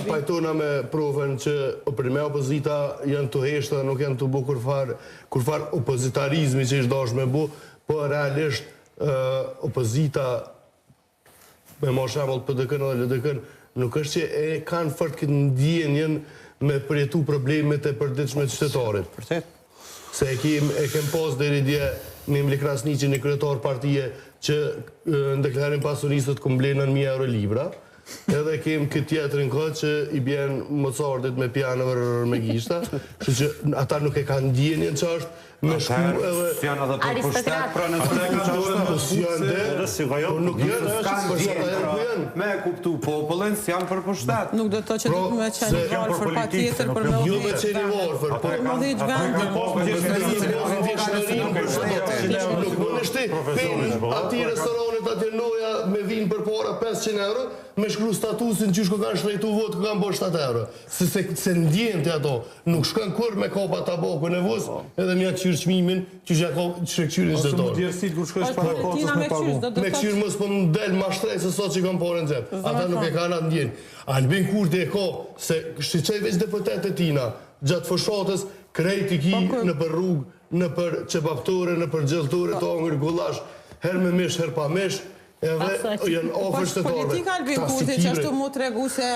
Pajtona me provën që për me opozita janë të heshtë dhe nuk janë të bu kurfar opozitarizmi që ishtë dash me bu, po realisht opozita me ma shemull PDK-n dhe LDK-n nuk është që e kanë fort këtë ndjenjen me përjetu problemet e përditshme të qytetarit. Se e kem pas deri dje në Emili Krasniqi, një kryetar partije që në deklarim pasunistët këmblenën 1.000 euro libra, edhe kem këtë tjetërin këtë që i bjen mocardit me pjanëver me gishta, që që ata nuk e kanë ndjenjen që është me shku edhe... Fjana dhe për pushtet, pra në të nuk janë, me kuptu popullin, s'janë për pushtet. Nuk do të që du me qeni varfër pa tjetër për me jo me qeni varfër, për me dhejq vendin. Nuk më nështi penin ati restoranit ati noja me vinë për para 500 euro, me shkru statusin që shko kanë shtrejtu votë kë kanë bërë 7 euro. Se ndjenë të ato, nuk shkën kur me kopa tabaku në vës, edhe mja këqyrë qmimin që shrekqyrin ose qytetarë. më djerësit kur shkojsh para kosës me pagu. Me këqyrë mësë për më del ma shtrejt se sot që kam pare në gjep. Ata nuk e kanë atë ndjenë. Albin Kurti e ka se shqeqej veç deputet e tina, gjatë fëshatës, krejt i ki në për rrugë, në për qepaptore, në për gjelltore, të angër gullash, her me mish, her pa mish, edhe janë ofër shtetare. Politika Albin Kurti që ashtu mu të regu se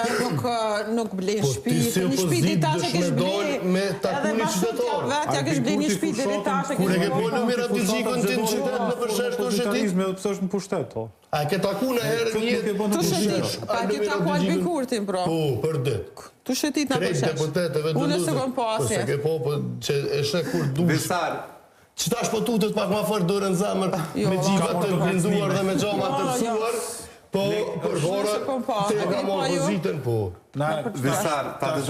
nuk blen shpi, se një shpi dita që kesh blen, edhe ma shumë tja vetja kesh blen një shpi dita që kesh blen. Kur e ke polu mirat të gjikon të në qytet në përshesh të shetit? Pëse është në pushtet, o? A ke taku në herë njët të shetit, pa ke taku Albin Kurtin, bro. Po, për dit. Të shetit në përshesh. Krejt deputeteve të Unë se kom pasje. Se ke po, që e shek kur dush. Qëta është po tutët pak ma fërë dorën zemër, me gjivat të blinduar dhe me gjamat të rësuar, po, për vore, te ka ma vëzitën, po. Visar, ta dëgjoj